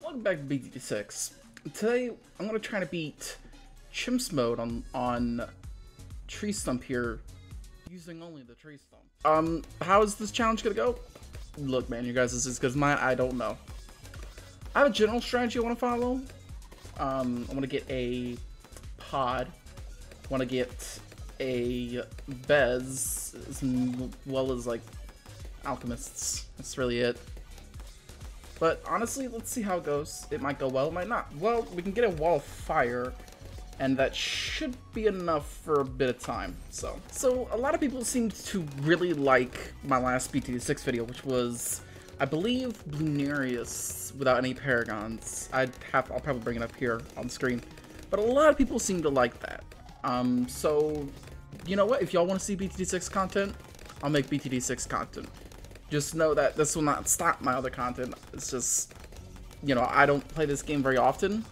Welcome back to BT6. Today, I'm going to try to beat CHIMPS mode on tree stump here, using only the tree stump. How is this challenge going to go? Look, man, you guys, this is good as mine. I don't know. I have a general strategy I want to follow. I want to get a pod. I want to get a Bez, as well as, like, alchemists. That's really it. But honestly, let's see how it goes. It might go well, it might not. Well, we can get a wall of fire, and that should be enough for a bit of time. So a lot of people seem to really like my last BT6 video, which was, I believe, Lunarius without any paragons. I'll probably bring it up here on the screen. But a lot of people seem to like that. So, you know what? If y'all want to see BT6 content, I'll make BT6 content. Just know that this will not stop my other content. It's just, you know, I don't play this game very often,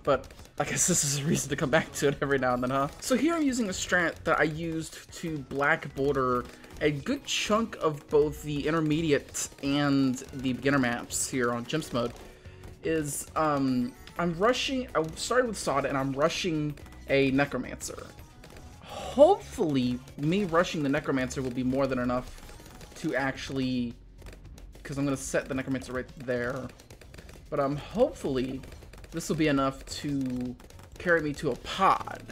but I guess this is a reason to come back to it every now and then, huh? So here I'm using a strat that I used to black border a good chunk of both the intermediate and the beginner maps here on CHIMPS mode. I started with Sod and I'm rushing a Necromancer. Hopefully, me rushing the Necromancer will be more than enough to actually, because I'm going to set the Necromancer right there, but hopefully this will be enough to carry me to a pod.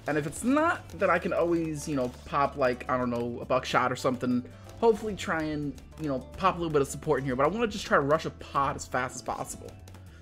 And if it's not, then I can always, you know, pop, like, I don't know, a buckshot or something, hopefully try and, you know, pop a little bit of support in here. But I want to just try to rush a pod as fast as possible,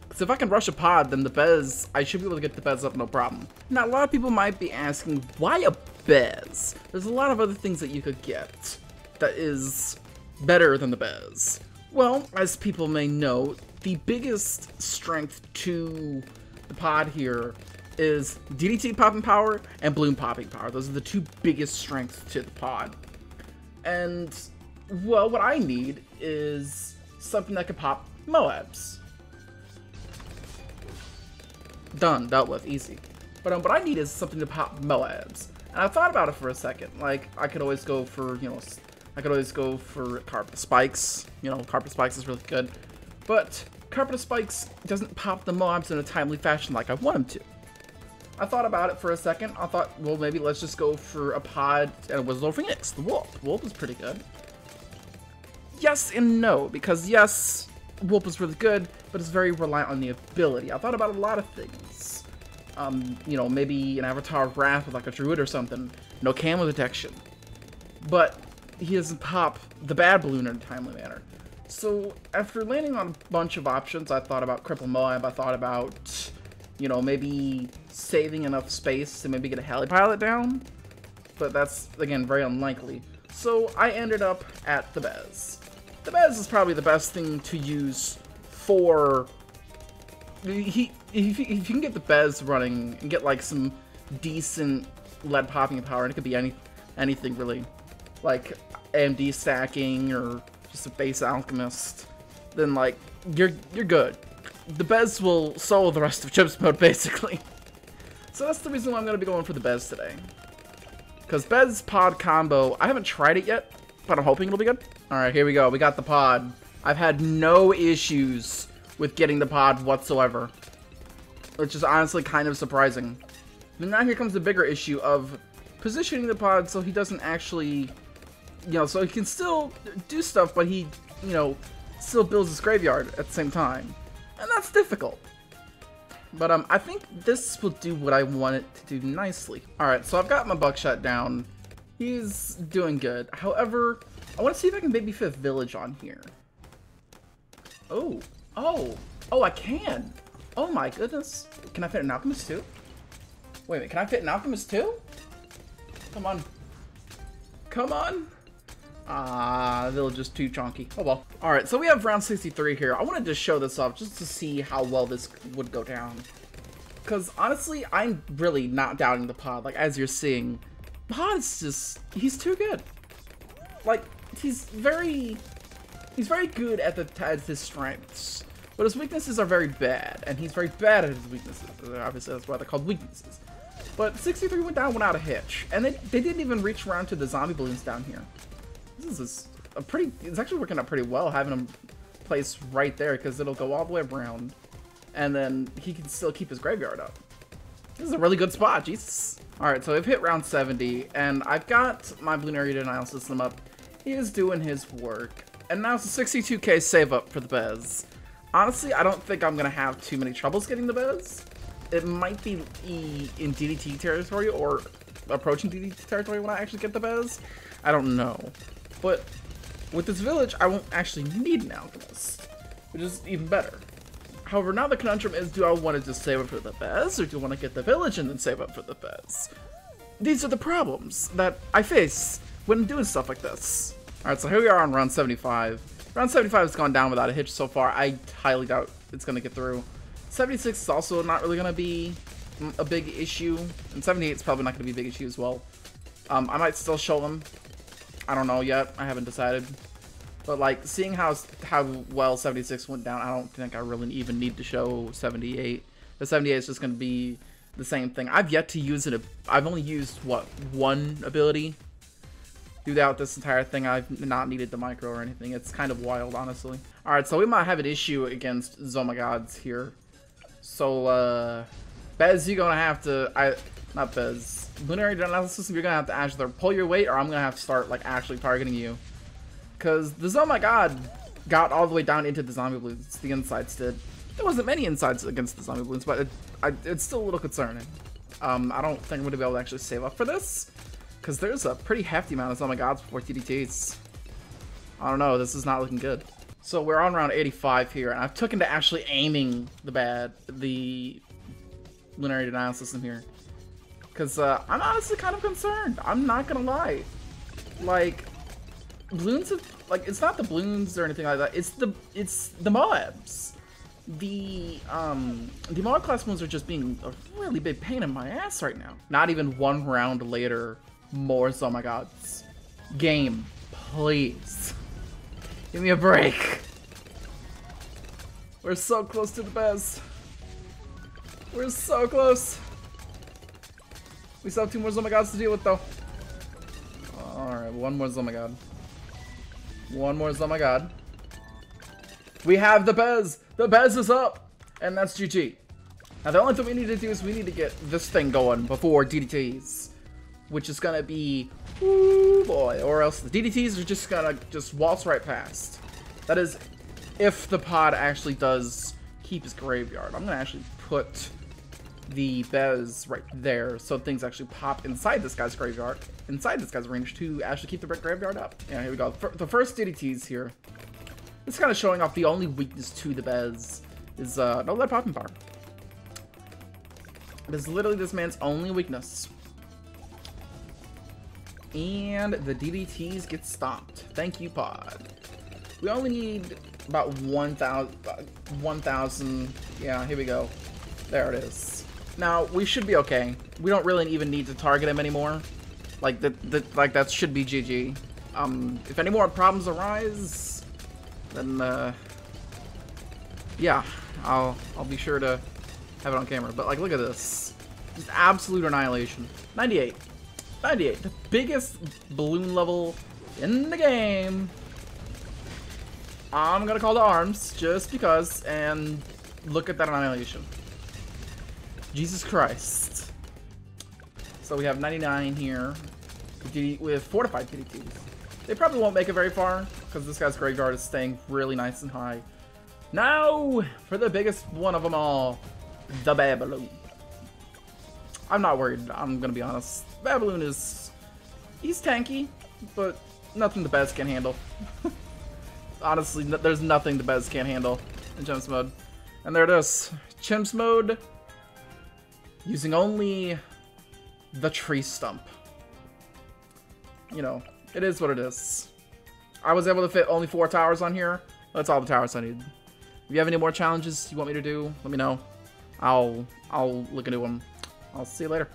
because if I can rush a pod, then the Bez, I should be able to get the Bez up no problem. Now, a lot of people might be asking, why a Bez? There's a lot of other things that you could get that is better than the Bez. Well, as people may know, the biggest strength to the pod here is DDT popping power and bloom popping power. Those are the two biggest strengths to the pod. And, well, what I need is something that can pop Moabs. Done, dealt with, easy. But what I need is something to pop Moabs. And I thought about it for a second. Like, I could always go for, you know, Carpet Spikes. You know, Carpet Spikes is really good. But Carpet Spikes doesn't pop the Moabs in a timely fashion like I want him to. I thought about it for a second. I thought, well, maybe let's just go for a pod and a Whistle Phoenix, the Wolf. Wolf is pretty good. Yes and no, because yes, Wolf is really good, but it's very reliant on the ability. I thought about a lot of things. You know, maybe an Avatar of Wrath with like a Druid or something. No camo detection. But he doesn't pop the bad balloon in a timely manner. So after landing on a bunch of options, I thought about Cripple Moab, I thought about, you know, maybe saving enough space to maybe get a heli pilot down, but that's, again, very unlikely. So I ended up at the Bez. The Bez is probably the best thing to use for, if you can get the Bez running and get like some decent lead popping power, and it could be anything really, like AMD stacking or just a base alchemist, then like you're good. The Bez will solo the rest of CHIMPS mode basically. So that's the reason why I'm gonna be going for the Bez today. Because Bez pod combo, I haven't tried it yet, but I'm hoping it'll be good. Alright, here we go. We got the pod. I've had no issues with getting the pod whatsoever, which is honestly kind of surprising. And now here comes the bigger issue of positioning the pod so he doesn't actually, you know, so he can still do stuff, but he, you know, still builds his graveyard at the same time. And that's difficult. But I think this will do what I want it to do nicely. Alright, so I've got my buckshot down. He's doing good. However, I want to see if I can baby fifth village on here. Oh, I can. Oh my goodness. Can I fit an alchemist too? Wait a minute, can I fit an alchemist too? Come on. Come on. The village is too chonky. Oh well. Alright, so we have round 63 here. I wanted to show this off just to see how well this would go down. Because honestly, I'm really not doubting the pod. Like, as you're seeing, pod is just, he's too good. Like, he's very good at his strengths. But his weaknesses are very bad. And he's very bad at his weaknesses. Obviously, that's why they're called weaknesses. But 63 went down without a hitch. And they didn't even reach around to the zombie balloons down here. This is it's actually working out pretty well having them placed right there, because it'll go all the way around. and then he can still keep his graveyard up. This is a really good spot, Jesus. Alright, so I've hit round 70, and I've got my Lunar Denial System up. He is doing his work. And now it's a 62k save up for the Bez. Honestly, I don't think I'm going to have too many troubles getting the Bez. It might be in DDT territory or approaching DDT territory when I actually get the Bez. I don't know. But with this village, I won't actually need an Alchemist, which is even better. However, now the conundrum is, do I want to just save up for the Bez, or do I want to get the village and then save up for the Bez? These are the problems that I face when doing stuff like this. Alright, so here we are on round 75. Round 75 has gone down without a hitch so far. I highly doubt it's going to get through. 76 is also not really going to be a big issue, and 78 is probably not going to be a big issue as well. I might still show them. I don't know yet. I haven't decided. But like, seeing how well 76 went down, I don't think I really even need to show 78. The 78 is just going to be the same thing. I've yet to use it. I've only used, what, one ability throughout this entire thing. I've not needed the micro or anything. It's kind of wild, honestly. Alright, so we might have an issue against Zomagods here. So, Bez, you're going to have to... Not Bez. Lunar Denial System, you're going to have to either pull your weight, or I'm going to have to start, like, actually targeting you. Because the Zomagod got all the way down into the zombie balloons. The insides did. There wasn't many insides against the zombie balloons, but it's still a little concerning. I don't think I'm going to be able to actually save up for this, because there's a pretty hefty amount of Zomagods before TDTs. I don't know, this is not looking good. So we're on round 85 here, and I've taken to actually aiming the Lunar Denial System here. Because I'm honestly kind of concerned. I'm not going to lie. Like... Balloons have, like, it's not the balloons or anything like that. It's the Moabs. The Moab class balloons are just being a really big pain in my ass right now. Not even one round later, more Zomagods. Game, please. Give me a break. We're so close to the Bez. We're so close. We still have 2 more Zomagods to deal with, though. Alright, one more Zomagod. One more Zomagod. We have the Bez! The Bez is up! And that's GG. Now the only thing we need to do is we need to get this thing going before DDTs. Which is gonna be... Ooh boy. Or else the DDTs are just gonna waltz right past. That is, if the pod actually does keep his graveyard. I'm gonna actually put the Bez right there so things actually pop inside this guy's graveyard, inside this guy's range to actually keep the graveyard up. Yeah, here we go. The first DDTs here. It's kind of showing off the only weakness to the Bez is no lead popping power. It is literally this man's only weakness. And the DDTs get stomped. Thank you, pod. We only need about 1,000. Yeah, here we go. There it is. Now, we should be okay. We don't really even need to target him anymore. Like, that should be GG. If any more problems arise, then, yeah, I'll be sure to have it on camera. But, like, look at this. Just absolute annihilation. 98. 98. The biggest balloon level in the game. I'm gonna call to arms, just because, and look at that annihilation. Jesus Christ. So we have 99 here with fortified DDTs. They probably won't make it very far because this guy's graveyard is staying really nice and high. Now for the biggest one of them all, the Babaloo. I'm not worried, I'm gonna be honest. Babaloo he's tanky, but nothing the Bez can handle. Honestly, there's nothing the Bez can't handle in Chimps mode. And there it is. Chimps mode. Using only the tree stump. You know, it is what it is. I was able to fit only 4 towers on here. That's all the towers I need. If you have any more challenges you want me to do, let me know. I'll look into them. I'll see you later.